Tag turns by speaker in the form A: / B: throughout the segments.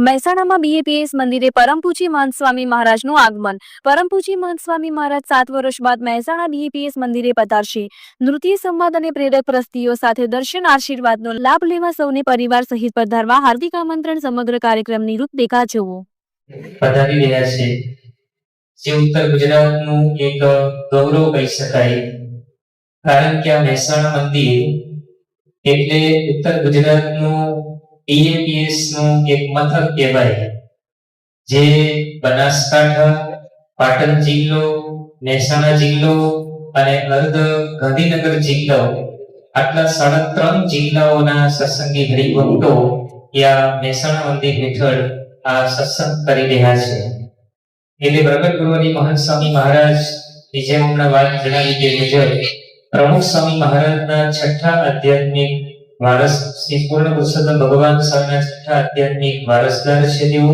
A: મહેસાણામાં બીએપીએસ મંદિરે પરમપૂજ્ય મહંત સ્વામી મહારાજનું આગમન। પરમપૂજ્ય મહંત સ્વામી મહારાજ 7 વર્ષ બાદ મહેસાણા બીએપીએસ મંદિરે પધારશે। નૃત્ય સંવાદ અને પ્રેરક પ્રસ્તુતિઓ સાથે દર્શન આશીર્વાદનો લાભ લેવા સૌને પરિવાર સહિત પધારવા હાર્દિક આમંત્રણ। સમગ્ર કાર્યક્રમની રૂપરેખા જુઓ।
B: પધારી રહ્યા છે જે ઉત્તર ગુજરાતનું એક ગૌરવ કહી શકાય, કારણ કે આ મહેસાણા મંદિર એટલે ઉત્તર ગુજરાતનું બીએપીએસ નું એક મથક કહેવાય, જે બનાસકાંઠા, પાટણ જિલ્લો, મહેસાણા જિલ્લો અને અર્ધ ગાંધીનગર જિલ્લો, આટલા 3.5 જિલ્લાઓના સત્સંગી હરિભક્તો આ મહેસાણા મંદિર હેઠળ આ સત્સંગ કરી રહ્યા છે। એટલે પ્રગટ ગુરુવરી મહંત સ્વામી મહારાજ જે હમણાં વાત જણાવી તે મુજબ પ્રમુખ સ્વામી મહારાજના 6થા આધ્યાત્મિક વારસ શ્રી પૂર્ણ પુરુષોત્તમ ભગવાન સ્વામીના 6થા આધ્યાત્મિક વારસદાર છે તેઓ,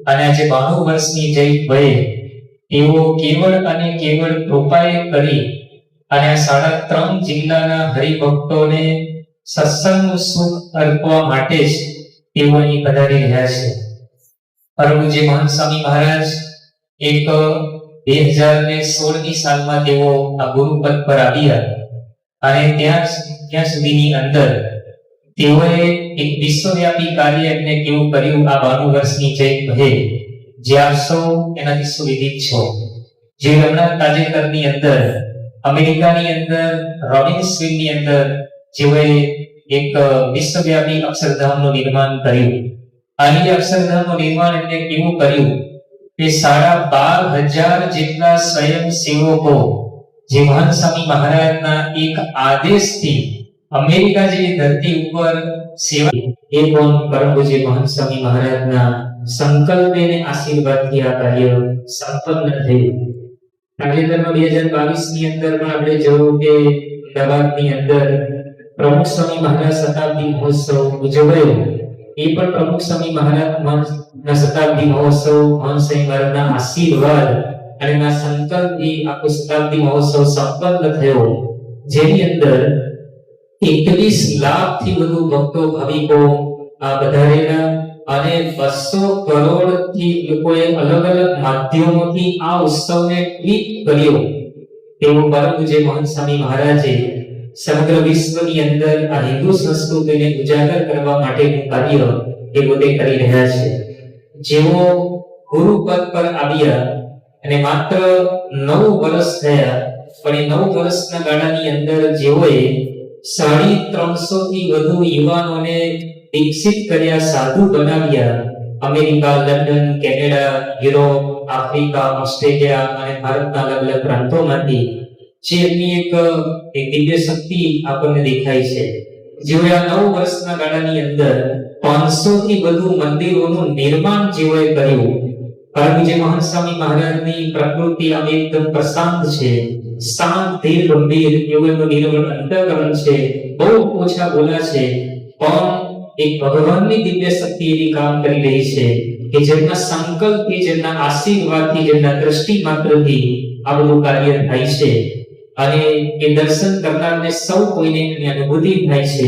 B: અને આજે 92 વર્ષની જય વયે તેઓ કેવળ અને કેવળ કૃપાએ કરી અને 3.5 જિલ્લાના હરિભક્તોને સત્સંગનું સુખ અર્પવા માટે જ તેઓ અહીં પધારી રહ્યા છે। પરમ પૂજ્ય મહંત સ્વામી મહારાજ એક 2016ની સાલમાં તેઓ આ ગુરુપદ પર આવ્યા અને ત્યાં સુધીની અંદર તેઓએ એક વિશ્વવ્યાપી કાર્ય એટલે કેવું કર્યું, આ 92 વર્ષની જય વહે જે આપ સૌ એનાથી સુવિદિત છો। જે હમણાં તાજેતરની અંદર અમેરિકાની અંદર રોબિન્સવિલની અંદર જેઓએ એક વિશ્વવ્યાપી અક્ષરધામનું નિર્માણ કર્યું। અને અક્ષરધામનું નિર્માણ એટલે કેવું કર્યું કે 12,500 જેટલા સ્વયંસેવકો જે મહંત સ્વામી મહારાજના એક આદેશથી અમેરિકા જેવી ધરતી ઉપર સેવા એ પણ પરમ પૂજ્ય મહંત સ્વામી મહારાજના સંકલ્પ અને આશીર્વાદથી આ કાર્ય સંપન્ન થયું। તાજેતરમાં 2022ની અંદર પણ આપણે જોયું કે અમદાવાદની અંદર પ્રમુખ સ્વામી મહારાજ શતાબ્દી મહોત્સવ ઉજવાયો। એ પણ પ્રમુખ સ્વામી મહારાજના શતાબ્દી મહોત્સવ મહંત સ્વામી મહારાજના આશીર્વાદ અને ના સંકલ્પથી આખો શતાબ્દી મહોત્સવ સંપન્ન થયો, જેની અંદર 21 લાખથી વધુ ભક્તો ભાવિકો આ પધારેલા અને 200 કરોડથી લોકોએ અલગ અલગ માધ્યમોથી આ ઉત્સવને ટ્વીટ કર્યો। તેઓ પરમ પૂજ્ય મહંત સ્વામી મહારાજે સમગ્ર વિશ્વની અંદર આ હિન્દુ સંસ્કૃતિને ઉજાગર કરવા માટેનું કાર્ય એ પોતે કરી રહ્યા છે। જેઓ ગુરુ પદ પર આવ્યા અને માત્ર 9 વર્ષ થયા, પણ એ 9 વર્ષના ગાળાની અંદર જેઓએ 350 થી વધુ યુવાનોને વિકસિત કર્યા, સાધુ બનાવ્યા। America, London, Canada, Europe, Africa, Australia અને ભારતના અલગ અલગ પ્રાંતોમાંથી જે એમની એક દિવ્ય શક્તિ આપણને દેખાય છે। જેઓએ આ 9 વર્ષના ગાળાની અંદર 500 થી વધુ મંદિરોનું નિર્માણ જેઓએ કર્યું। પરમ પૂજ્ય મહંત સ્વામી મહારાજની પ્રકૃતિ આમ એકદમ પ્રશાંત છે, શાંત, ધીર, ગંભીર એવું એમનું નિર્મળ અંતઃકરણ છે, બહુ ઓછા બોલા છે, પણ એક ભગવાનની દિવ્ય શક્તિ એવી કામ કરી રહી છે કે જેમના સંકલ્પથી, જેમના આશીર્વાદથી, જેમના દ્રષ્ટિ માત્રથી આ બધું કાર્ય થાય છે અને એ દર્શન કરનારને સૌ કોઈને એની અનુભૂતિ થાય છે।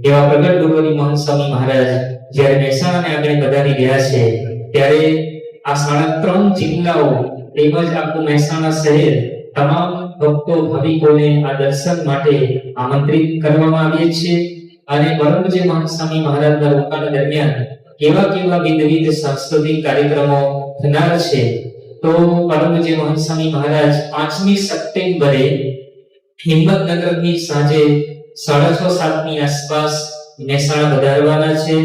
B: એવા પ્રગટ ગુરુવરી મહંત સ્વામી મહારાજ જ્યારે મહેસાણાને આગળ પધારી રહ્યા છે, ત્યારે આ 3.5 જિલ્લાઓ તેમજ આખું મહેસાણા શહેર તમામ ભક્તો ભાવિકોને આ દર્શન માટે આમંત્રિત કરવામાં આવે છે। અને પરમ પૂજ્ય મહંત સ્વામી મહારાજના રોકાણ દરમિયાન કેવા વિવિધ સાંસ્કૃતિક કાર્યક્રમો થનાર છે, તો પરમ પૂજ્ય મહંત સ્વામી મહારાજ 5મી સપ્ટેમ્બરે હિંમતનગરથી સાંજે 6:30-7 ની આસપાસ મહેસાણા પધારવાના છે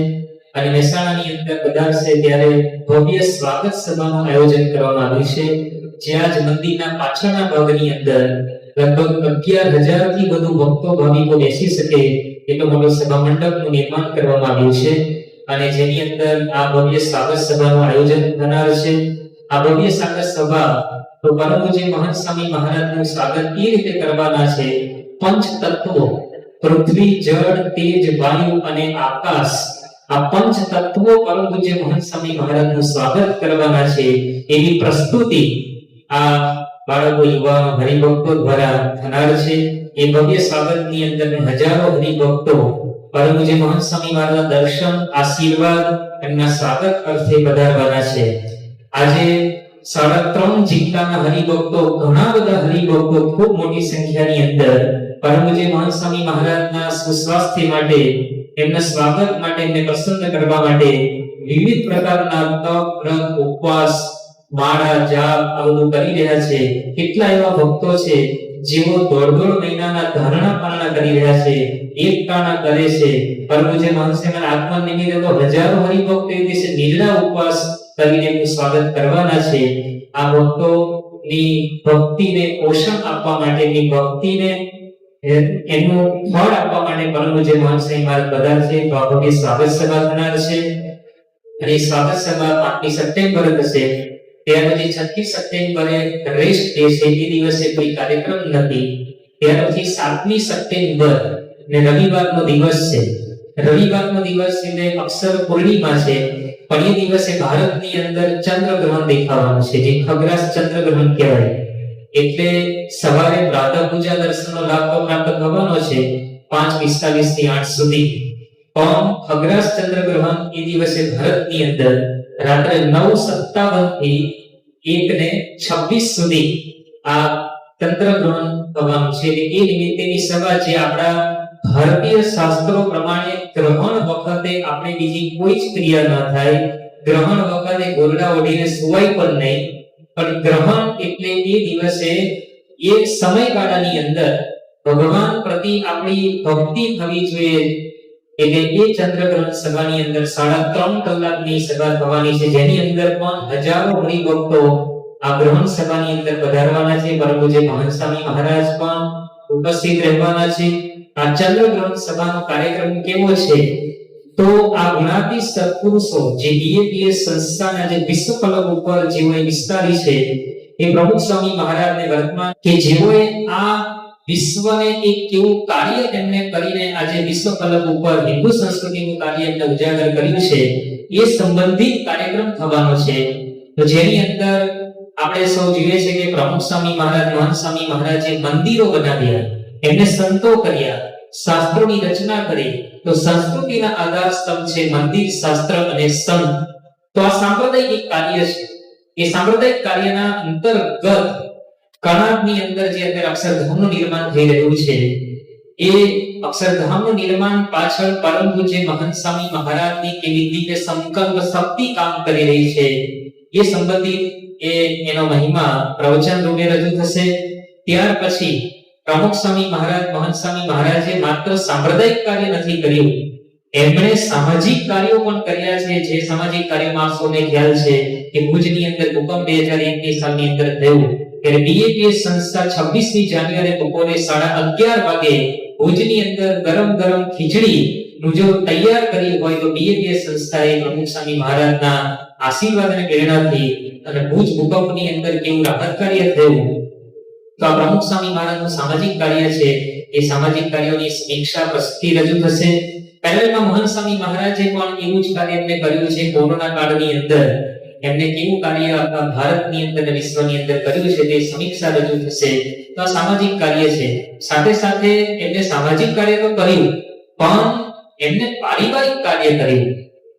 B: અને મહેસાણાની અંદર પધારશે ત્યારે ભવ્ય સ્વાગત સભાનું આયોજન કરવામાં આવ્યું છે, જ્યાં જ મંદિરના પાછળના ભાગની અંદર લગભગ 11,000 થી વધુ ભક્તો ભાવિકો બેસી શકે એટલો મોટો સભા મંડપનું નિર્માણ કરવામાં આવ્યું છે અને જેની અંદર આ ભવ્ય સ્વાગત સભાનું આયોજન થનાર છે। આ ભવ્ય સ્વાગત સભા તો પરમ પૂજ્ય મહંત સ્વામી મહારાજનું સ્વાગત એ રીતે કરવાના છે, પંચ તત્વો પૃથ્વી, જળ, તેજ, વાયુ અને આકાશ, આ પંચ તત્વો પરમ પૂજ્ય મહંત સ્વામી મહારાજનું સ્વાગત કરવાના છે એવી પ્રસ્તુતિ આ બાળકો, યુવાનો, હરિભક્તો દ્વારા થનાર છે। એ ભવ્ય સ્વાગતની અંદર હજારો હરિભક્તો પરંતુ જે મહંત સ્વામી મહારાજના દર્શન, આશીર્વાદ, એમના સ્વાગત અર્થે પધારવાના છે. આજે 3.5 જિલ્લાના હરિભક્તો, ઘણા બધા હરિભક્તો ખૂબ મોટી સંખ્યાની અંદર પરમ પૂજ્ય મહંત સ્વામી મહારાજના સુસ્વાસ્થ્ય માટે, એમના સ્વાગત માટે, એમને પ્રસન્ન કરવા માટે વિવિધ પ્રકારના તપ, વ્રત, ઉપવાસ, માળા, જાપ આ બધું કરી રહ્યા છે. કેટલા એવા ભક્તો છે જેઓ 1.5 મહિનાના ધારણા પારણા કરી રહ્યા છે, એકટાણા કરે છે. પરમ પૂજ્ય મહંત સ્વામીના આગમન નિમિત્તે તો હજારો હરિભક્તો એ દિવસે નિર્જળા ઉપવાસ કરીને એમનું સ્વાગત કરવાના છે. આ ભક્તોની ભક્તિને પોષણ આપવા માટે, એની ભક્તિને એનું ફળ આપવા માટે પરમ પૂજ્ય મહંત સ્વામી મહારાજ પધારશે. તો આ ભક્તિ સ્વાગત સભા થનાર છે અને સ્વાગત સભા 5મી સપ્ટેમ્બર થશે. ત્યાર પછી 6મી સપ્ટેમ્બરે રેસ્ટ ડે છે, એ દિવસે કોઈ કાર્યક્રમ નથી. ત્યાર પછી 7મી સપ્ટેમ્બર ને રવિવારનો દિવસ છે. રવિવારનો દિવસ એટલે અક્ષર પૂર્ણિમા છે, પણ એ દિવસે ભારતની અંદર ચંદ્રગ્રહણ દેખાવાનું છે, જે ખગ્રાસ ચંદ્રગ્રહણ કહેવાય. એટલે સવારે પ્રાતઃ પૂજા દર્શનનો લાભ પ્રાપ્ત થવાનો છે 5:45 થી 8 સુધી. પણ ખગ્રાસ ચંદ્રગ્રહણ એ દિવસે ભારતની અંદર રાત્રે 9:57 થી 1:26 સુધી આ ચંદ્રગ્રહણ થવાનું છે. એ નિમિત્તેની સભા જે આપણા ભારતીય શાસ્ત્રો પ્રમાણે ગ્રહણ વખતે આપણે બીજી કોઈ જ ક્રિયા ન થાય, ગ્રહણ વખતે ગોરડા ઓઢીને સુવાય પણ નહીં, પણ ગ્રહણ એટલે એ દિવસે એ સમયગાળાની અંદર ભગવાન પ્રતિ આપણી ભક્તિ થવી જોઈએ. એટલે એ ચંદ્રગ્રહણ સભાની અંદર 3.5 કલાકની સભા થવાની છે, જેની અંદર પણ હજારો હરિભક્તો આ ગ્રહણ સભાની અંદર પધારવાના છે. પરમ પૂજ્ય મહંત સ્વામી મહારાજ પણ ઉપસ્થિત રહેવાના છે. આ ચંદ્રગ્રહણ સભાનો કાર્યક્રમ કેવો છે? તો આ ગુણાતીત સત્પુરુષો જે બીએપીએસ સંસ્થાના જે વિશ્વ ફલક ઉપર જેઓએ વિસ્તારી છે, એ પ્રમુખ સ્વામી મહારાજને વર્તમાન કે જેઓએ આ વિશ્વને એક કેવું કાર્ય એમને કરીને આજે વિશ્વ ફલક ઉપર હિન્દુ સંસ્કૃતિનું કાર્ય એમને ઉજાગર કર્યું છે, એ સંબંધિત કાર્યક્રમ થવાનો છે. તો જેની અંદર આપણે સૌ જોઈએ છે કે પ્રમુખ સ્વામી મહારાજ, મહંત સ્વામી મહારાજે મંદિરો બનાવ્યા, એમને સંતો કર્યા, શાસ્ત્રોની રચના કરી. તો સંસ્કૃતિના આધાર સ્તંભ છે મંદિર, શાસ્ત્ર અને સંત. તો આ સાંપ્રદાયિક કાર્ય છે. એ સાંપ્રદાયિક કાર્યના અંતર્ગત કર્ણાટકની અંદર જે અત્યારે અક્ષરધામનું નિર્માણ થઈ રહ્યું છે, એ અક્ષરધામનું નિર્માણ પાછળ પરમ પૂજ્ય મહંત સ્વામી મહારાજની કેવી રીતે સંકલ્પ શક્તિ કામ કરી રહી છે, એ સંબંધિત એનો મહિમા પ્રવચન રૂપે રજૂ થશે. ત્યાર પછી પ્રમુખ સ્વામી મહારાજ, મહંત સ્વામી મહારાજે માત્ર સાંપ્રદાયિક કાર્ય નથી કર્યું, એમણે સામાજિક કાર્યો પણ કર્યા છે. જે સામાજિક કાર્યોમાં સૌને ખ્યાલ છે કે ભુજની અંદર ભૂકંપ 2001 સાલની અંદર થયો, ત્યારે બીએપીએસ સંસ્થા 26મી જાન્યુઆરી બપોરે 11:30 વાગે ભુજની અંદર ગરમ ગરમ ખીચડી નું જો તૈયાર કરી હોય, તો બીએપીએસ સંસ્થાએ પ્રમુખ સ્વામી મહારાજના આશીર્વાદ અને પ્રેરણાથી અને ભુજ ભૂકંપની અંદર કેવું રાહત કાર્ય થયું. તો આ પ્રમુખ સ્વામી મહારાજનું સામાજિક કાર્ય છે, એ સામાજિક કાર્યોની સમીક્ષા પ્રસ્તુતિ રજૂ થશે. પેરેલલમાં મહંત સ્વામી મહારાજે પણ એવું જ કાર્ય એમને કર્યું છે. કોરોના કાળની અંદર એમને કેવું કાર્ય આખા ભારતની અંદર અને વિશ્વની અંદર કર્યું છે, તે સમીક્ષા રજૂ થશે. તો આ સામાજિક કાર્ય છે. સાથે સાથે એમને સામાજિક કાર્ય તો કર્યું, પણ એમને પારિવારિક કાર્ય કર્યું,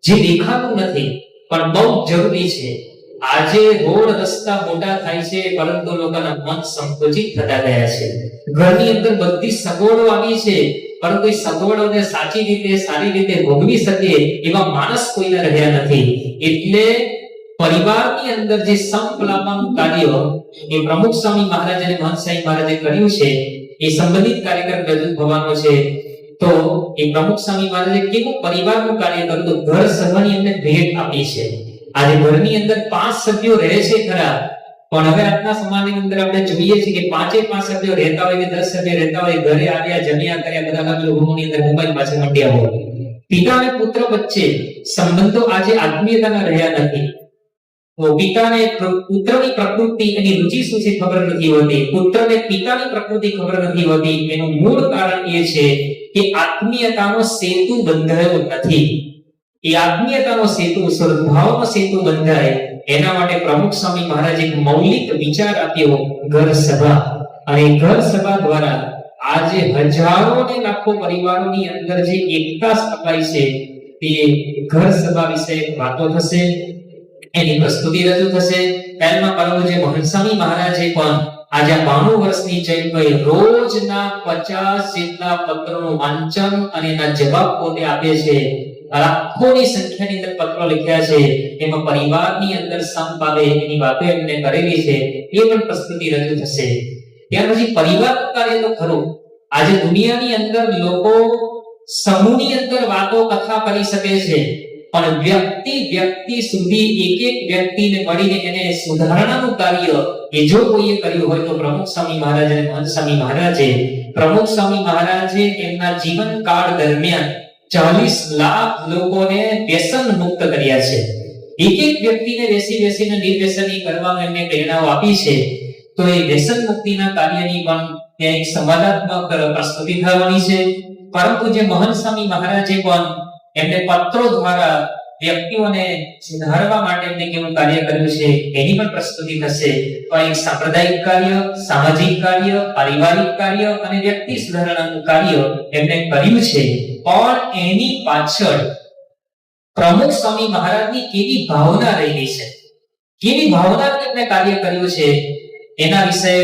B: જે દેખાતું નથી પણ બહુ જરૂરી છે. આજે રોડ રસ્તા મોટા થાય છે, પરંતુ લોકોના મન સંકોચિત થતા ગયા છે. ઘરની અંદર બધી સગવડો આવી છે, પરંતુ એ સગવડોને સાચી રીતે, સારી રીતે ભોગવી શકે એવા માણસ કોઈને રહ્યા નથી. એટલે પરિવારની અંદર જે સંકલાપનું કાર્ય એ પ્રમુખ સ્વામી મહારાજ અને મહંત સ્વામી મહારાજે કર્યું છે, એ સંબંધિત કાર્યક્રમ રજૂ થવાનો છે. તો એ પ્રમુખ સ્વામી મહારાજે કેવું પરિવારનું કાર્ય કર્યું? તો ઘર સભાની અંદર ભેટ આપી છે. આજે ઘરની અંદર 5 સભ્યો રહે છે ખરા, પણ હવે આજના સમાજની અંદર આપણે જોઈએ છીએ કે 5 સભ્યો રહેતા હોય કે 10 સભ્યો રહેતા હોય, ઘરે આવ્યા, જમ્યા કર્યા, બધા અલગ રૂમની અંદર મોબાઈલ પાછળ મંડ્યા હોય. પિતા અને પુત્ર વચ્ચે સંબંધો આજે આત્મીયતાના રહ્યા નથી. તો પિતાને પુત્રની પ્રકૃતિ, એની રુચિ શું છે ખબર નથી હોતી, પુત્રને પિતાની પ્રકૃતિ ખબર નથી હોતી. એનું મૂળ કારણ એ છે કે આત્મીયતાનો સેતુ બંધાયો નથી. એ આત્મીયતાનો સેતુ, સદભાવનો સેતુ બંધાય એના માટે પ્રમુખ સ્વામી મહારાજે એક મૌલિક વિચાર આપ્યો, ઘર સભા. અને ઘર સભા દ્વારા આ જે હજારો ને લાખો પરિવારોની અંદર જે એકતા સ્થપાઈ છે તે ઘર સભા વિશે વાતો થશે, એની પ્રસ્તુતિ રજૂ થશે. પહેલમાં પરમ જે મહંસામી મહારાજે પણ આજે 92 વર્ષની જયંતિ રોજના 50 જેટલા પત્રોનું વાંચન અને એના જવાબ પોતે આપે છે. લાખોની સંખ્યાની અંદર પત્રો લખ્યા છે, એમાં પરિવારની અંદર સંપ આવે એની વાતો એમને કરેલી છે, એ પણ પ્રસ્તુતિ રજૂ થશે. ત્યાર પછી પરિવાર કાર્ય તો ખરું. આજે દુનિયાની અંદર લોકો સમૂહની અંદર વાતો કથા કરી શકે છે, પણ વ્યક્તિ સુધી એક વ્યક્તિને મળીને એને સુધારણાનું કાર્ય એ જો કોઈએ કર્યું હોય તો પ્રમુખ સ્વામી મહારાજ અને મહંત સ્વામી મહારાજે. પ્રમુખ સ્વામી મહારાજે એમના જીવનકાળ દરમિયાન 40 લાખ લોકોને વ્યસન મુક્ત કર્યા છે. એક વ્યક્તિને બેસીને નિર્વ્યસની કરવાનું એમને પ્રેરણાઓ આપી છે. તો એ વ્યસન મુક્તિના કાર્યની પણ ત્યાં એક સંવાદાત્મક પ્રસ્તુતિ થવાની છે. પરંતુ જે મહંત સ્વામી મહારાજે પણ એમને પત્રો દ્વારા વ્યક્તિઓને સુધારવા માટે એમને કેવું કાર્ય કર્યું છે એની પણ પ્રસ્તુતિ થશે. તો એક સાંપ્રદાયિક કાર્ય, સામાજિક કાર્ય, પારિવારિક કાર્ય અને વ્યક્તિ સુધારણાનું કાર્ય એમને કર્યું છે. પણ એની પાછળ પ્રમુખ સ્વામી મહારાજની કેવી ભાવના રહેલી છે, કેવી ભાવનાથી એમને કાર્ય કર્યું છે એના વિશે,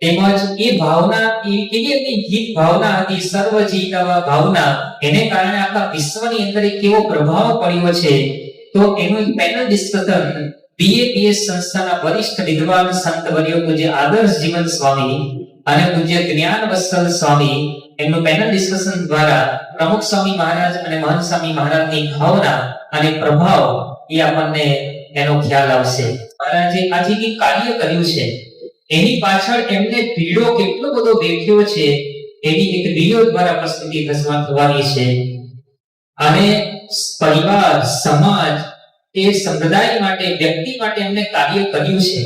B: તેમજ એ ભાવના કેવી એમની ગીત ભાવના હતી, સર્વજીતવ ભાવના, એને કારણે આખા વિશ્વની અંદર એક કેવો પ્રભાવ પડ્યો છે. તો એનું એક પેનલ ડિસ્કશન બીએપીએસ સંસ્થાના વરિષ્ઠ વિદ્વાન સંતવર્યો પૂજ્ય આદર્શ જીવન સ્વામી અને પૂજ્ય જ્ઞાન વત્સલ સ્વામી એમનું પેનલ ડિસ્કશન દ્વારા પ્રમુખ સ્વામી મહારાજ અને મહંત સ્વામી મહારાજની ભાવના અને પ્રભાવ એ આપણને એનો ખ્યાલ આવશે. મહારાજે આજે જે કાર્ય કર્યું છે એની પાછળ એમને પીડો કેટલો બધો વેઠ્યો છે એની એક વિડીયો દ્વારા પ્રસ્તુતિ થવાની છે. અને પરિવાર, સમાજ, એ સંપ્રદાય માટે, વ્યક્તિ માટે એમને કાર્ય કર્યું છે,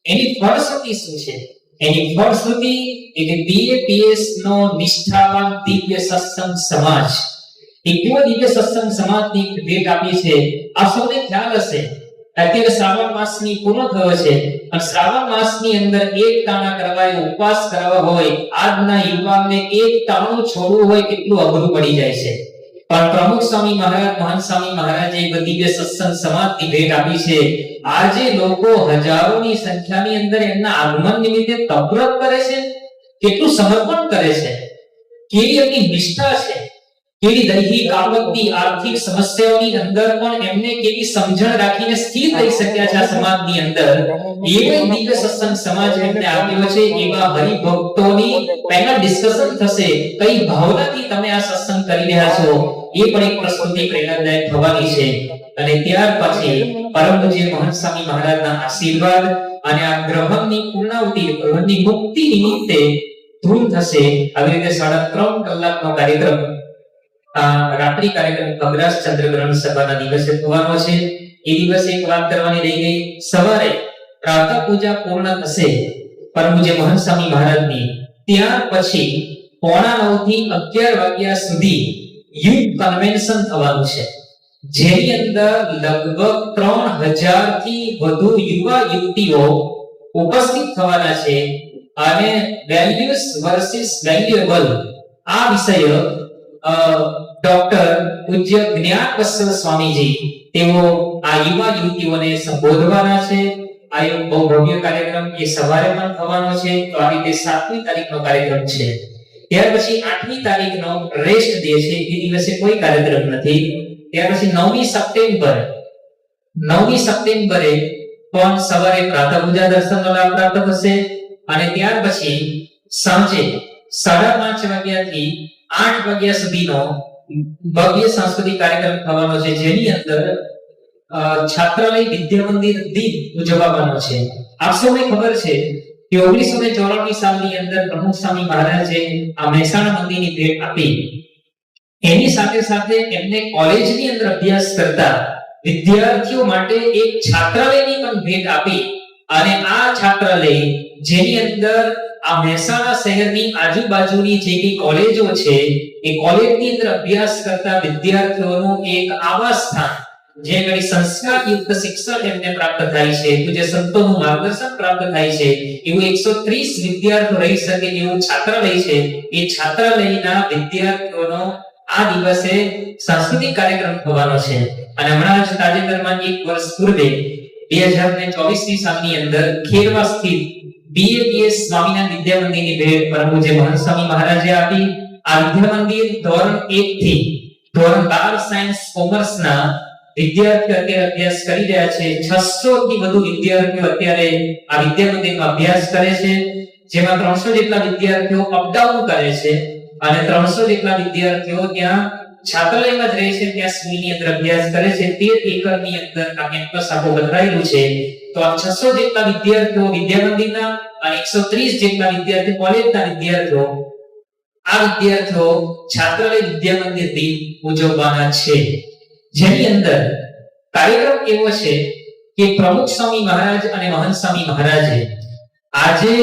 B: એની ફળશ્રુતિ શું છે? એની ફળશ્રુતિ એટલે બીએપીએસ નો નિષ્ઠાવાન દિવ્ય સત્સંગ સમાજ. એક એવો દિવ્ય સત્સંગ સમાજની ભેટ આપી છે. આ સૌને ખ્યાલ હશે અત્યારે શ્રાવણ માસની પૂર્ણ થયો છે અને શ્રાવણ માસની અંદર એક ટાણા કરવા, ઉપવાસ કરવા હોય, આજના યુવાનને એક ટાણું છોડવું હોય કેટલું અઘરું પડી જાય છે. પણ પ્રમુખ સ્વામી મહારાજ, મહંત સ્વામી મહારાજે એક દિવ્ય સત્સંગ સમાજની ભેટ આપી છે. આજે લોકો હજારોની સંખ્યાની અંદર એમના આગમન નિમિત્તે તપવ્રત કરે છે, કેટલું સમર્પણ કરે છે, કેવી એમની નિષ્ઠા છે, કેવી દૈહિક, આપત્તિ, આર્થિક સમસ્યાઓની અંદર પણ એમને કેવી સમજણ રાખીને સ્થિર રહી શક્યા છે આ સમાજની અંદર. એવો દિવ્ય સત્સંગ સમાજ એમને આપ્યો છે. એવા હરિભક્તોની પેનલ ડિસ્કશન થશે. કઈ ભાવનાથી તમે આ સત્સંગ કરી રહ્યા છો એ પણ એક પ્રસ્તુતિ પ્રેરણાદાયક થવાની છે. અને ત્યાર પછી પરમ પૂજ્ય મહંત સ્વામી મહારાજના આશીર્વાદ અને આ ગ્રહણની પૂર્ણાહુતિ, ગ્રહણની મુક્તિ નિમિત્તે ધૂન થશે. આવી રીતે 3.5 કલાકનો કાર્યક્રમ રાત્રિ કાર્યક્રમ અગ્રાસ ચંદ્રગ્રહણ સભાના દિવસે થવાનો છે. એ દિવસે એક વાત કરવાની રહી ગઈ. સવારે પ્રાતઃ પૂજા પૂર્ણ થશે પરમ પૂજ્ય મહંત સ્વામી મહારાજની. ત્યાર પછી 9:30 થી 11 વાગ્યા સુધી યુથ કન્વેન્શન થવાનું છે, જેની અંદર લગભગ 3000 થી વધુ યુવા યુવતીઓ ઉપસ્થિત થવાના છે. અને વેલ્યુઝ વર્સિસ વેલ્યુએબલ આ વિષય ડોક્ટર પૂજ્ય જ્ઞાન વત્સલ સ્વામીજી તેઓ આ યુવા યુવતીઓને સંબોધવાના છે. આ એક બહુ ભવ્ય કાર્યક્રમ એ સવારે પણ થવાનો છે. તો આ રીતે 7મી તારીખનો કાર્યક્રમ છે. ત્યાર પછી 8મી તારીખનો રેસ્ટ ડે છે, એ દિવસે કોઈ કાર્યક્રમ નથી. ત્યાર પછી 9મી સપ્ટેમ્બરે પણ સવારે પ્રાતઃ પૂજા દર્શનનો લાભ પ્રાપ્ત થશે. અને ત્યાર પછી સાંજે 5:30 વાગ્યાથી 8 વાગ્યા સુધીનો ભવ્ય સાંસ્કૃતિક કાર્યક્રમ થવાનો છે, જેની અંદર છાત્રાલય વિદ્યા મંદિર દિન ઉજવવાનો છે. આપ સૌને ખબર છે કે 1994 સાલની અંદર પ્રમુખ સ્વામી મહારાજે આ મહેસાણા મંદિરની ભેટ આપી. એની સાથે સાથે એમને કોલેજની અંદર અભ્યાસ કરતા વિદ્યાર્થીઓ માટે એક છાત્રાલયની પણ ભેટ આપી. અને આ છાત્રાલય જેની અંદર આ મહેસાણા શહેરની આજુબાજુની જે કઈ કોલેજો છે એ કોલેજની અંદર અભ્યાસ કરતા વિદ્યાર્થીઓનું એક આવાસ સ્થાન જે ઘણી સંસ્કારયુક્ત શિક્ષણ એમને પ્રાપ્ત થાય છે, પૂજ્ય સંતોનું માર્ગદર્શન પ્રાપ્ત થાય છે, એવું 130 વિદ્યાર્થીઓ રહી શકે એવું છાત્રાલય છે. એ છાત્રાલયના વિદ્યાર્થીઓનો આ દિવસે સાંસ્કૃતિક કાર્યક્રમ થવાનો છે. અને હમણાં જ તાજેતરમાં એક વર્ષ પૂર્વે 2024ની સાલની અંદર ખેરવા સ્થિત બીએપીએસ સ્વામિનારાયણ વિદ્યા મંદિરની ભેટ પરમ પૂજ્ય મહંત સ્વામી મહારાજે આપી. આ વિદ્યા મંદિર ધોરણ 1 થી ધોરણ 12 સાયન્સ કોમર્સના વિદ્યાર્થીઓ અત્યારે અભ્યાસ કરી રહ્યા છે. 600 થી વધુ વિદ્યાર્થીઓ અત્યારે આ વિદ્યા મંદિરમાં અભ્યાસ કરે છે, જેમાં 300 જેટલા વિદ્યાર્થીઓ અપડાઉન કરે છે અને 300 જેટલા વિદ્યાર્થીઓ ત્યાં છાત્રાલયમાં જ રહે છે, ત્યાં સ્કૂલની અંદર અભ્યાસ કરે છે. 13 એકરની અંદર આ કેમ્પસ આખું બંધાયેલું છે. તો આ 600 જેટલા વિદ્યાર્થીઓ વિદ્યા મંદિરના અને 130 જેટલા વિદ્યાર્થીઓ કોલેજના વિદ્યાર્થીઓ આ વિદ્યાર્થીઓ છાત્રાલય વિદ્યા મંદિરથી ઉજવવાના છે. જેની અંદર કાર્યક્રમ એવો છે કે પ્રમુખ સ્વામી મહારાજ અને મહંત સ્વામી મહારાજે આજે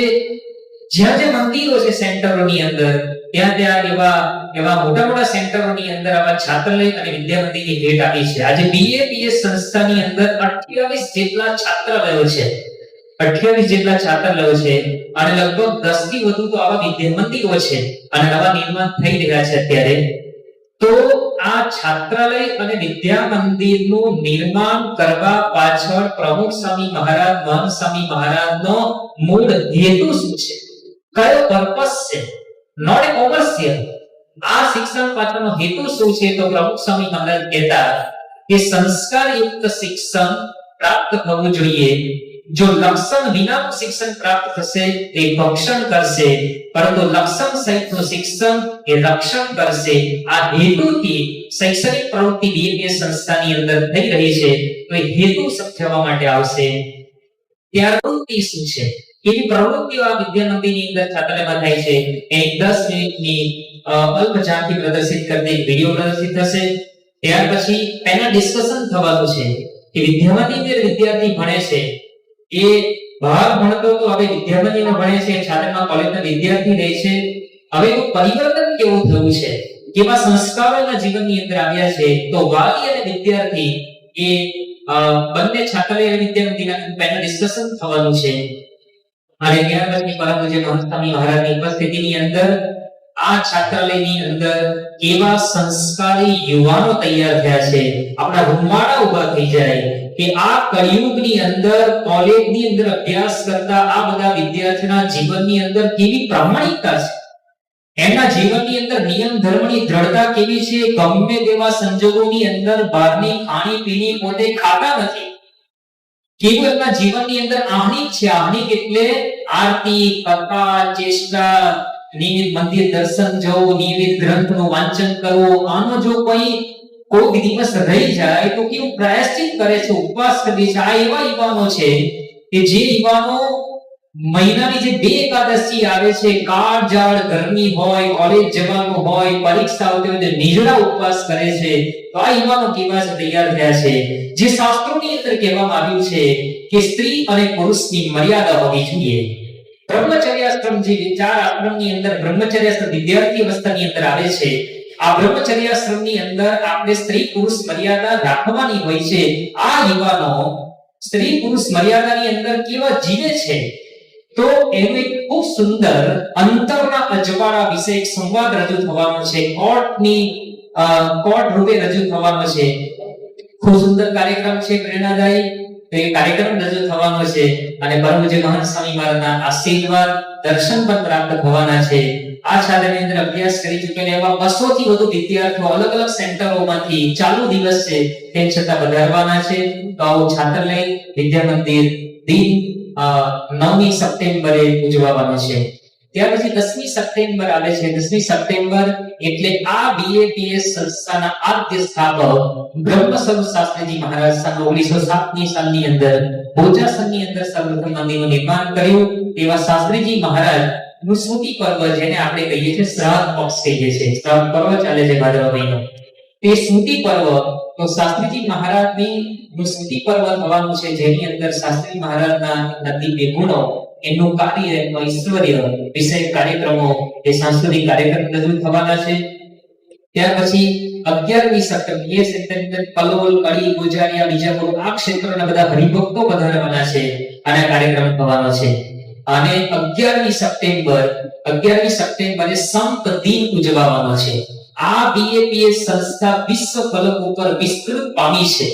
B: જ્યાં જ્યાં મંદિરો છે સેન્ટરોની અંદર ત્યાં એવા મોટા સેન્ટરોની અંદર આવા છાત્રાલય અને વિદ્યા મંદિરની ભેટ આપી છે. આજે બીએપીએસ સંસ્થાની અંદર 28 જેટલા છાત્રાલયો છે, 28 જેટલા છાત્રાલયો છે અને લગભગ 10 થી વધુ તો આવા વિદ્યા મંદિરો છે અને નવા નિર્માણ થઈ રહ્યા છે અત્યારે. તો આ છાત્રાલય અને વિદ્યા મંદિરનું નિર્માણ કરવા પાછળ પ્રમુખ સ્વામી મહારાજ મહંત સ્વામી મહારાજનો મૂળ હેતુ શું છે, કયો પર્પસ છે, નોટ કોમર્શિયલ. આ શિક્ષણ પાછળનો હેતુ શું છે? તો પ્રમુખ સ્વામી મહારાજ કહેતા કે સંસ્કારયુક્ત શિક્ષણ પ્રાપ્ત થવું જોઈએ. જો લક્ષણ વિનાનું શિક્ષણ પ્રાપ્ત થશે તે ભક્ષણ કરશે, પરંતુ લક્ષણ સહિતનું શિક્ષણ એ રક્ષણ કરશે. આ હેતુથી શૈક્ષણિક પ્રવૃત્તિ બીએપીએસ સંસ્થાની અંદર થઈ રહી છે. તો એ હેતુ સમજાવવા માટે આવશે. ત્યાર પ્રવૃત્તિ શું છે, એવી પ્રવૃત્તિઓ આ વિદ્યા મંદિરની અંદર છાત્રાલયમાં થાય છે. એની 10 મિનિટની અલ્પ ઝાંખી પ્રદર્શિત કરતી વિડિયો પ્રદર્શિત થશે. ત્યાર પછી પેનલ ડિસ્કશન થવાનું છે કે વિદ્યા મંદિરની વિદ્યાર્થી ભણે છે, એ બહાર ભણતો તો હવે વિદ્યા મંદિરમાં ભણે છે, છાત્રાલયમાં કોલેજના વિદ્યાર્થી રહે છે. હવે એનું પરિવર્તન કેવું થયું છે, કેવા સંસ્કારો એના જીવનની અંદર આવ્યા છે. તો વાલી અને વિદ્યાર્થી એ બંને છાત્રાલય અને વિદ્યા મંદિરના પેનલ ડિસ્કશન થવાનું છે. અને ત્યાર પછી પરમ પૂજ્ય મહંત સ્વામી મહારાજની ઉપસ્થિતિની અંદર આ છાત્રાલયની અંદર કેવા સંસ્કારી યુવાનો તૈયાર થયા છે, આપણા રૂમવાડા ઊભા થઈ જાય કે આ કળિયુગની અંદર કોલેજની અંદર અભ્યાસ કરતા આ બધા વિદ્યાર્થીના જીવનની અંદર કેવી પ્રામાણિકતા છે, એમના જીવનની અંદર નિયમ ધર્મની દ્રઢતા કેવી છે. ગમે તેવા સંજોગોની અંદર બહારની ખાણી પીણી પોતે ખાતા નથી. કેવું એમના જીવનની અંદર આહ્નિક છે. આહ્નિક એટલે આરતી, કથા, ચેષ્ટા, નિયમિત મંદિર દર્શન જવું, નિયમિત ગ્રંથનું વાંચન કરવું. આનો જો કોઈ દિવસ રહી જાય તો કેવું પ્રાયશ્ચિત કરે છે, ઉપવાસ કરે છે. આ એવા યુવાનો છે કે જે યુવાનો મહિનાની જે 2 એકાદશી આવે છે, કાળઝાળ ગરમી હોય, કોલેજ જવાનું હોય, પરીક્ષા આવતી હોય, નિર્જળા ઉપવાસ કરે છે. તો આ યુવાનો કેવા છે, તૈયાર થયા છે. જે શાસ્ત્રોની અંદર કહેવામાં આવ્યું છે કે સ્ત્રી અને પુરુષની મર્યાદા હોવી જોઈએ. બ્રહ્મચર્યાશ્રમ જે 4 આશ્રમની અંદર બ્રહ્મચર્યાશ્રમ વિદ્યાર્થી અવસ્થાની અંદર આવે છે. આ બ્રહ્મચર્યાશ્રમની અંદર આપણે સ્ત્રી પુરુષ મર્યાદા રાખવાની હોય છે. આ યુવાનો સ્ત્રી પુરુષ મર્યાદાની અંદર કેવા જીવે છે, તો એનું એક ખૂબ સુંદર અંતરના અજવાળા વિશે એક સંવાદ રજૂ થવાનો છે. કોર્ટ રૂપે રજૂ થવાનો છે. ખૂબ સુંદર કાર્યક્રમ છે, પ્રેરણાદાયી. તો એ કાર્યક્રમ રજૂ થવાનો છે અને પરમ પૂજ્ય મહંત સ્વામી મહારાજના આશીર્વાદ દર્શન પણ પ્રાપ્ત થવાના છે. આ શાળાની અંદર અભ્યાસ કરી ચૂકેલા એવા 200 થી વધુ વિદ્યાર્થીઓ અલગ અલગ સેન્ટરોમાંથી ચાલુ દિવસ છે તેમ છતાં વધારવાના છે. તો આવો છાત્રાલય વિદ્યા મંદિર દિન 9મી સપ્ટેમ્બરે ઉજવવાનો છે. ત્યાર પછી 10મી સપ્ટેમ્બર આવે છે. 10મી સપ્ટેમ્બર એટલે આ બીએપીએસ સંસ્થાના આદ્ય સ્થાપક બ્રહ્મ સ્વરૂપ શાસ્ત્રીજી મહારાજ 1907ની સાલની અંદર બોચાસણની અંદર સર્વપ્રથમ મંદિરનું નિર્માણ કર્યું. એવા શાસ્ત્રીજી મહારાજ નું સ્મૃતિ પર્વ, જેને આપણે કહીએ છીએ શ્રાદ્ધ પક્ષ કહીએ છીએ, શ્રાદ્ધ પર્વ ચાલે છે ભાદરવા મહિનો. તે સ્મૃતિ પર્વ, તો શાસ્ત્રીજી મહારાજની નું સ્મૃતિ પર્વ થવાનું છે, જેની અંદર શાસ્ત્રી મહારાજના દિવ્ય ગુણો, એમનું કાર્ય, એમનું ઐશ્વર્ય વિષયક કાર્યક્રમો, એ સાંસ્કૃતિક કાર્યક્રમ રજૂ થવાના છે. ત્યાર પછી 11મી સપ્ટેમ્બર એ સપ્ટેમ્બર કલોલ, કડી, ગોજારિયા, બીજાપુર આ ક્ષેત્રના બધા હરિભક્તો પધારવાના છે અને કાર્યક્રમ થવાનો છે. અને 11મી સપ્ટેમ્બરે સંત દિન ઉજવવાનો છે. આ બીએપીએસ સંસ્થા વિશ્વ ફલક ઉપર વિસ્તૃત પામી છે.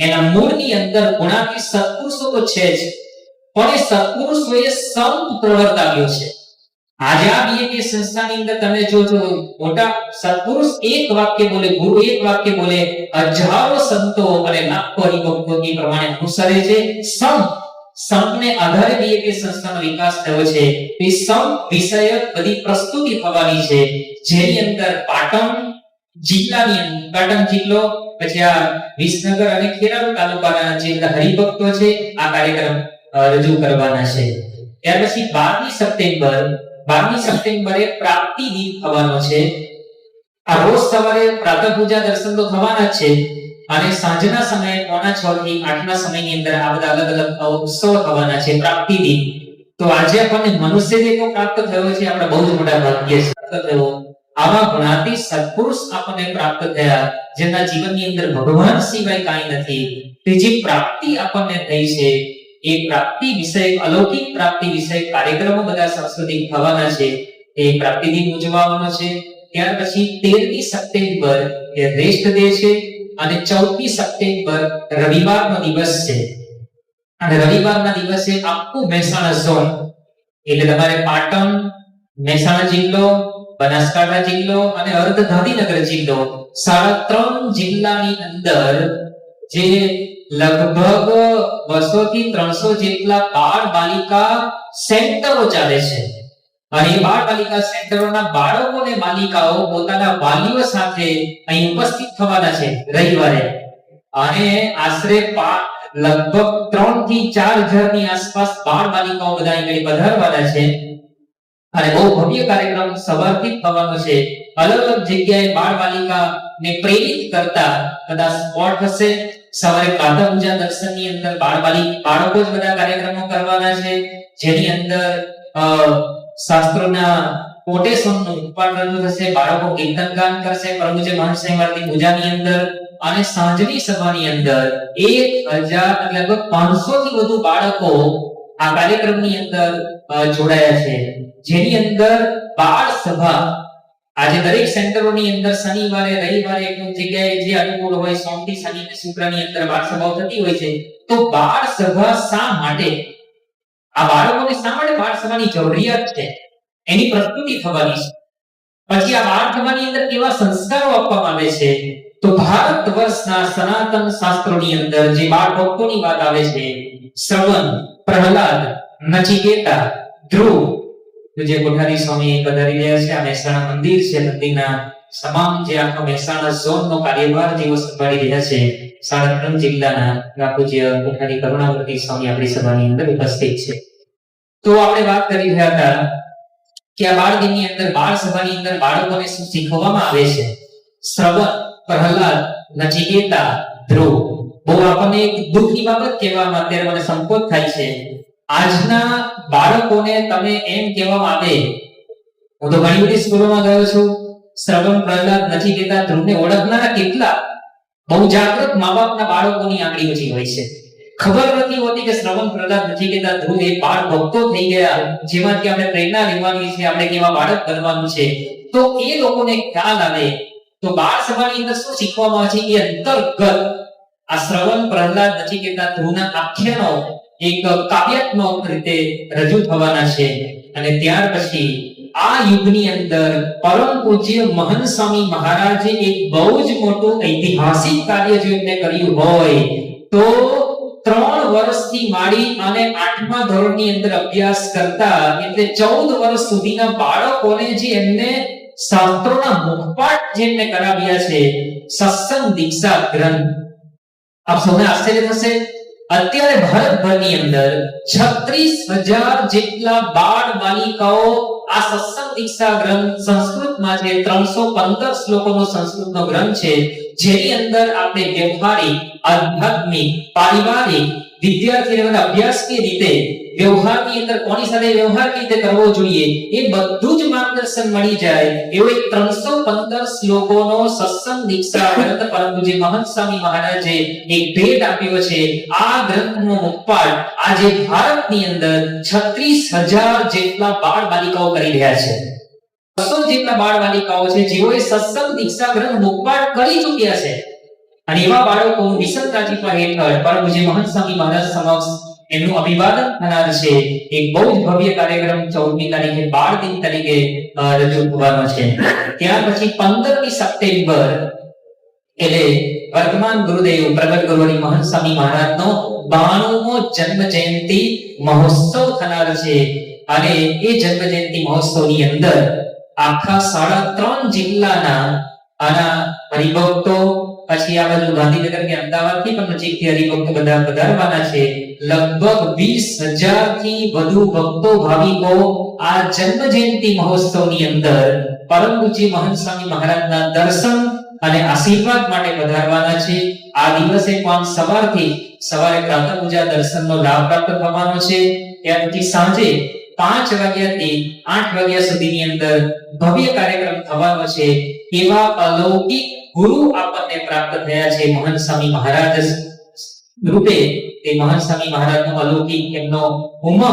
B: એના મૂળની અંદર ગુણાતીત સત્પુરુષો તો છે જ, પણ એ સત્પુરુષોએ સંત પ્રવર્તાવ્યો છે. આજે આ બીએપીએસ સંસ્થાની અંદર તમે જોજો મોટા સત્પુરુષ એક વાક્ય બોલે, ગુરુ એક વાક્ય બોલે, હજારો સંતો અને લાખો હરિભક્તો એ પ્રમાણે અનુસરે છે. સંતને આધારે બીએપીએસ સંસ્થાનો વિકાસ થયો છે. તે સંત વિષયક બધી પ્રસ્તુતિ થવાની છે, જેની અંદર પાટણ જિલ્લો, પછી આ વિસનગર અને ખેરાલુ તાલુકાના જે બધા હરિભક્તો છે આ કાર્યક્રમ રજૂ કરવાના છે. ત્યાર પછી 12મી સપ્ટેમ્બરે પ્રાપ્તિ દિન થવાનો છે. આ રોજ સવારે પ્રાતઃ પૂજા દર્શન તો થવાના છે અને સાંજના સમયે 6:45 થી 8ના સમયની અંદર આ બધા અલગ અલગ ઉત્સવ થવાના છે. પ્રાપ્તિ દિન તો આજે આપણને મનુષ્ય દેહનો પ્રાપ્ત થયો છે, આપણે બહુ જ મોટા ભાગ્ય છે પ્રાપ્ત થયો. આવા ગુણાતીત સત્પુરુષ આપણને પ્રાપ્ત થયા, જેના જીવનની અંદર ભગવાન સિવાય કાંઈ નથી. ત્રીજી પ્રાપ્તિ આપણને થઈ છે. એ પ્રાપ્તિ વિષયક અલૌકિક પ્રાપ્તિ વિષયક કાર્યક્રમો બધા સાંસ્કૃતિક થવાના છે. એ પ્રાપ્તિ દિન ઉજવવાનો છે. ત્યાર પછી 13મી સપ્ટેમ્બર એ રેસ્ટ ડે છે અને 14મી સપ્ટેમ્બર રવિવારનો દિવસ છે. અને રવિવારના દિવસે આખું મહેસાણા ઝોન એટલે તમારે પાટણ, મહેસાણા જિલ્લો, બનાસકાંઠા જિલ્લો અને અર્ધ ગાંધીનગર જિલ્લો, 3 જિલ્લાની અંદર જે લગભગ 200 થી 300 જેટલા બાળ બાલિકા સેન્ટરો ચાલે છે. અને એ બાળ બાલિકા સેન્ટરોના બાળકો અને બાલિકાઓ પોતાના વાલીઓ સાથે અહીં ઉપસ્થિત થવાના છે રવિવારે. અને આશરે લગભગ 3 થી 4,000 ની આસપાસ બાળ બાલિકાઓ બધા અહીં પધારવાના છે. અને બહુ ભવ્ય કાર્યક્રમ સવારથી થવાનો છે. અલગ અલગ જગ્યાએ બાળ બાલિકાને પ્રેરિત કરતા બધા સ્પોટ હશે. સવારે પ્રાતઃ પૂજા દર્શનની અંદર બાળકો જ બધા કાર્યક્રમો કરવાના છે, જેની અંદર શાસ્ત્રોના કોટેશનનું ઉત્પાદન રજૂ થશે. બાળકો કીર્તન ગાન કરશે પરમપૂજ્ય મહંત સ્વામી પૂજાની અંદર. અને સાંજની સભાની અંદર 1000 લગભગ 500 થી વધુ બાળકો આ કાર્યક્રમની અંદર જોડાયા છે, જેની અંદર બાળ સભા આજે દરેક સેન્ટરોની અંદર શનિવારે રવિવારે એક જગ્યાએ જે અનુકૂળ હોય સોમથી શનિ અને શુક્રની અંદર બાળ સભાઓ થતી હોય છે. તો બાળ સભા શા માટે, આ બાળકોને શા માટે બાળ સભાની જરૂરિયાત છે એની પ્રસ્તુતિ થવાની છે. પછી આ બાળ સભાની અંદર કેવા સંસ્કારો આપવામાં આવે છે, તો ભારત વર્ષના સનાતન શાસ્ત્રોની અંદર જે બાળ ભક્તોની વાત આવે છે, શ્રવણ, પ્રહલાદ, નચિકેતા, ધ્રુવ, જે કોઠારી સ્વામી પધારી રહ્યા છે. આ મહેસાણા મંદિર છે, મંદિરના તમામ જે આખા મહેસાણા ઝોનનો કાર્યભાર જેઓ સંભાળી રહ્યા છે, 3 જિલ્લાના પૂજ્ય કોઠારી કરુણાવર્તી સ્વામી આપણી સભાની અંદર ઉપસ્થિત છે. તો આપણે વાત કરી રહ્યા હતા કે આ બાળ દિનની અંદર બાળ સભાની અંદર બાળકોને શું શીખવવામાં આવે છે. શ્રવણ, પ્રહલાદ, નચિકેતા, ધ્રુવ. બહુ આપણને એક દુઃખની બાબત કહેવામાં અત્યારે મને સંકોચ થાય છે. આજના બાળકોને તમે એમ કહેવામાં આવે, હું તો ઘણી બધી સ્કૂલોમાં ગયો છું, શ્રવણ, પ્રહલાદ, નચિકેતા, ધ્રુવને ઓળખનારા કેટલા બહુ જાગૃત મા-બાપના બાળકોની આંગળી ઊંચી હોય છે. ખબર નથી હોતી કે શ્રવણ, પ્રહલાદ, નચિકેતા, ધ્રુવ એ બાળ ભક્તો થઈ ગયા, જેમાંથી આપણે પ્રેરણા લેવાની છે, આપણે કેવા બાળક બનવાનું છે. તો એ લોકોને ખ્યાલ આવે તો બાળ સભાની અંદર શું શીખવામાં આવે છે એ અંતર્ગત આ શ્રવણ, પ્રહલાદ, નચિકેતા, ધ્રુવના આખ્યાનો એક કાવ્યાત્મક રીતે રજૂ થવાના છે. અને ત્યાર પછી આ યુગની અંદર પરમ પૂજ્ય મહંત સ્વામી મહારાજે એક બહુ જ મોટું ઐતિહાસિક કાર્ય જો એમને કર્યું હોય તો 3 વર્ષથી માંડી અને 8મા ધોરણની અંદર અભ્યાસ કરતા એટલે 14 વર્ષ સુધીના બાળકોને જે એમને શાસ્ત્રોના મુખપાઠ જેમને કરાવ્યા છે, સત્સંગ દીક્ષા ગ્રંથ. આપ સૌને આશ્ચર્ય થશે, અત્યારે ભારતભરની અંદર 36,000 જેટલા બાળ બાલિકાઓ આ સત્સંગ દીક્ષા ગ્રંથ સંસ્કૃતમાં છે. 315 શ્લોકોનો સંસ્કૃતનો ગ્રંથ છે, જેની અંદર આપણે વ્યવહારિક, આધ્યાત્મિક, પારિવારિક વિદ્યાર્થી લેવલ અભ્યાસની રીતે વ્યવહારની અંદર કોની સાથે વ્યવહાર કેવી રીતે કરવો જોઈએ એ બધું જ માર્ગદર્શન મળી જાય એવો એક 315 શ્લોકોનો સત્સંગ દીક્ષા ગ્રંથ પરમ પૂજ્ય મહંત સ્વામી મહારાજે એક ભેટ આપ્યો છે. આ ગ્રંથનો મુખપાઠ આજે ભારતની અંદર 36,000 જેટલા બાળ બાલિકાઓ કરી રહ્યા છે. 200 જેટલા બાળ બાલિકાઓ છે જેઓએ સત્સંગ દીક્ષા ગ્રંથ મુખપાઠ કરી ચૂક્યા છે. અને એવા બાળકો મિશન રાજીપા હેઠળ પરમ પૂજ્ય મહંત સ્વામી મહારાજ સમક્ષ એમનું અભિવાદન થનાર છે. એક બહુ જ ભવ્ય કાર્યક્રમ 14મી તારીખે બાળ દિન તરીકે રજૂ થવાનો છે. ત્યાર પછી 15મી સપ્ટેમ્બર એટલે વર્તમાન ગુરુદેવ પ્રગટ ગુરુની મહંત સ્વામી મહારાજનો 92મો જન્મ જયંતિ મહોત્સવ થનાર છે. અને એ જન્મ જયંતિ મહોત્સવની અંદર આખા 3.5 જિલ્લાના આના હરિભક્તો પછી આ બાજુ ગાંધીનગર કે અમદાવાદથી પણ નજીકથી હરિભક્તો બધા પધારવાના છે. લગભગ 20,000 થી વધુ ભક્તો ભાવિકો આ જન્મ જયંતિ મહોત્સવની અંદર પરમ પૂજ્ય મહંત સ્વામી મહારાજના દર્શન અને આશીર્વાદ માટે પધારવાના છે. આ દિવસે પણ સવારે પ્રાતઃ પૂજા દર્શનનો લાભ પ્રાપ્ત થવાનો છે. ત્યાર પછી સાંજે 5 વાગ્યાથી 8 વાગ્યા સુધીની અંદર ભવ્ય કાર્યક્રમ થવાનો છે. એવા અલૌકિક ગુરુ આપણને પ્રાપ્ત થયા છે મહંત સ્વામી મહારાજ રૂપે. તે મહંત સ્વામી મહારાજનો અલૌકિક એમનો ઉમંગ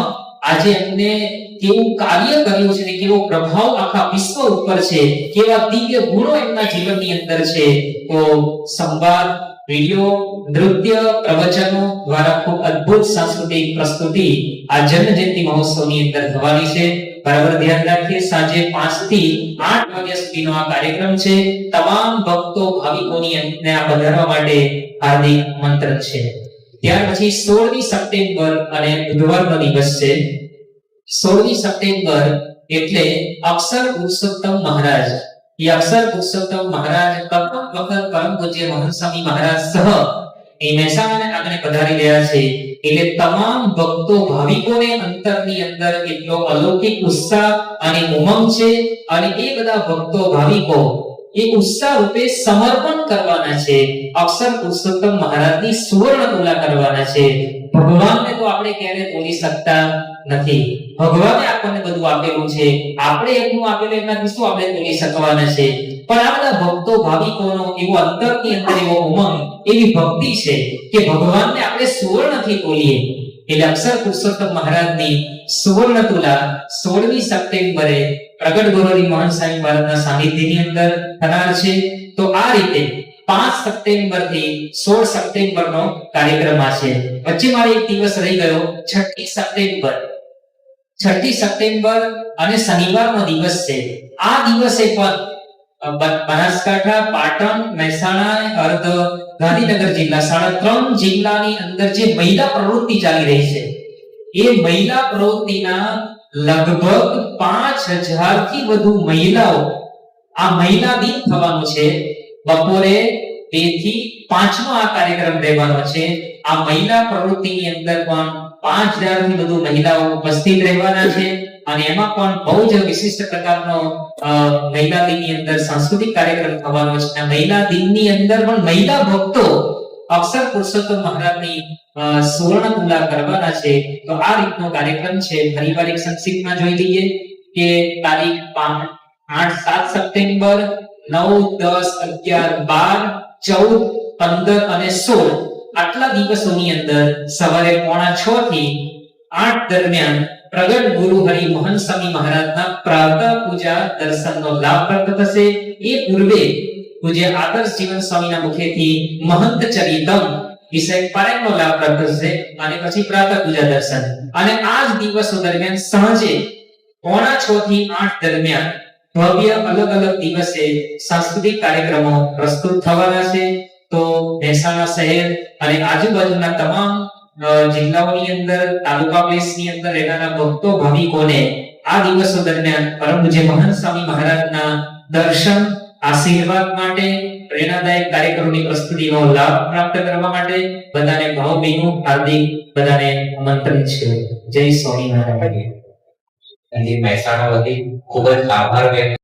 B: આજે એમને કેવું કાર્ય કર્યું છે ને કેવો પ્રભાવ આખા વિશ્વ ઉપર છે, કેવા દિવ્ય ગુણો એમના જીવનની અંદર છે. તો સંવાદ, વિડિયો, નૃત્ય, પ્રવચનો દ્વારા ખૂબ અદ્ભુત સાંસ્કૃતિક પ્રસ્તુતિ આ જન્મ જયંતિ મહોત્સવની અંદર થવાની છે. બરાબર ધ્યાન રાખીએ. સાંજે 5 થી 8 વાગ્યા સુધીનો આ કાર્યક્રમ છે. તમામ ભક્તો ભાવિકોની અંદર આ પધારવા માટે હાર્દિક આમંત્રણ છે. ત્યાર પછી 16મી સપ્ટેમ્બર અને બુધવારનો દિવસ છે. 16મી સપ્ટેમ્બર એટલે અક્ષર પુરુષોત્તમ મહારાજ. ये अक्षर पुरुषोत्तम महाराज प्रथम वखत परम पूज्य महंत स्वामी महाराज सह એ મહેસાણાને આગળ પધારી રહ્યા છે. એટલે તમામ ભક્તો ભાવિકોને અંતરની અંદર એટલો અલૌકિક ઉત્સાહ અને ઉમંગ છે. અને એ બધા ભક્તો ભાવિકો એ ઉત્સાહ રૂપે સમર્પણ કરવાના છે. અક્ષર પુરુષોત્તમ મહારાજની સુવર્ણ તુલા કરવાના છે. ભગવાનને તો આપણે ક્યારે તોલી શકતા નથી. ભગવાને આપણને બધું આપેલું છે. આપણે એટલું આપેલું એમનાથી શું આપણે તોલી શકવાના છે? પણ આ બધા ભક્તો ભાવિકોનો એવો અંતરની અંદર એવો ઉમંગ, એવી ભક્તિ છે કે ભગવાનને આપણે સુવર્ણથી તોલીએ. એટલે અક્ષર પુરુષોત્તમ મહારાજની સુવર્ણ તુલા 16મી સપ્ટેમ્બરે પ્રગટ ગુરુની મહંત સ્વામી મહારાજના સાનિધ્યની અંદર થનાર છે. તો આ રીતે 5 સપ્ટેમ્બર થી 16 સપ્ટેમ્બરનો કાર્યક્રમ છે. વચ્ચે મારે એક દિવસ રહી ગયો, 6મી સપ્ટેમ્બર. 6મી સપ્ટેમ્બર અને શનિવારનો દિવસ છે. આ દિવસે પણ બનાસકાંઠા, પાટણ, મહેસાણા, અર્ધ ગાંધીનગર જિલ્લા 3.5 જિલ્લાની અંદર જે મહિલા પ્રવૃત્તિ ચાલી રહી છે એ મહિલા પ્રવૃત્તિના લગભગ 5,000 થી વધુ મહિલાઓ આ મહિલા દિન થવાનો છે. બપોરે 2 થી 5 નો આ કાર્યક્રમ રહેવાનો છે. આ મહિલા પ્રવૃત્તિની અંદર પણ 5,000 થી વધુ મહિલાઓ ઉપસ્થિત રહેવાના છે. અને એમાં પણ બહુ જ વિશિષ્ટ પ્રકારનો મહિલા દિનની અંદર સાંસ્કૃતિક કાર્યક્રમ થવાનો છે. આ મહિલા દિનની અંદર પણ મહિલા ભક્તો અક્ષર પુરુષોત્તમ મહારાજની સુવર્ણ તુલા કરવાના છે. તો આ રીતનો કાર્યક્રમ છે. ફરીવાર એક સંક્ષિપ્તમાં જોઈ લઈએ કે તારીખ 8, 7 સપ્ટેમ્બર, 9, 10, 11, 12, 14, 15 અને 16 આટલા દિવસોની અંદર સવારે 5:45 થી 8 દરમિયાન પ્રગટ ગુરુ હરિ મહંત સ્વામી મહારાજના પ્રાતઃ પૂજા દર્શનનો લાભ પ્રાપ્ત થશે. એ પૂર્વે પૂજ્ય આદર્શ જીવન સ્વામીના મુખેથી મહંત ચરિતમ વિષય પારાયણનો લાભ પ્રાપ્ત થશે. અને પછી પ્રાતઃ પૂજા દર્શન. અને આ જ દિવસો દરમિયાન સાંજે 6:45 થી 8 દરમિયાન ભવ્ય અલગ અલગ દિવસે સાંસ્કૃતિક કાર્યક્રમો પ્રસ્તુત થવાના છે. તો મહેસાણા શહેર અને આજુબાજુના તમામ જિલ્લાઓની અંદર, તાલુકા પ્લેસની અંદર રહેનારા ભક્તો ભાવિકોને આ દિવસો દરમિયાન પરમ પૂજ્ય મહંત સ્વામી મહારાજના દર્શન, આશીર્વાદ માટે, પ્રેરણાદાયક કાર્યક્રમોની પ્રસ્તુતિનો લાભ પ્રાપ્ત કરવા માટે બધાને ભાવભીનું હાર્દિક બધાને આમંત્રણ છે. જય સ્વામિનારાયણ.
C: મહેસાણા વતી ખૂબ જ આભાર વ્યક્ત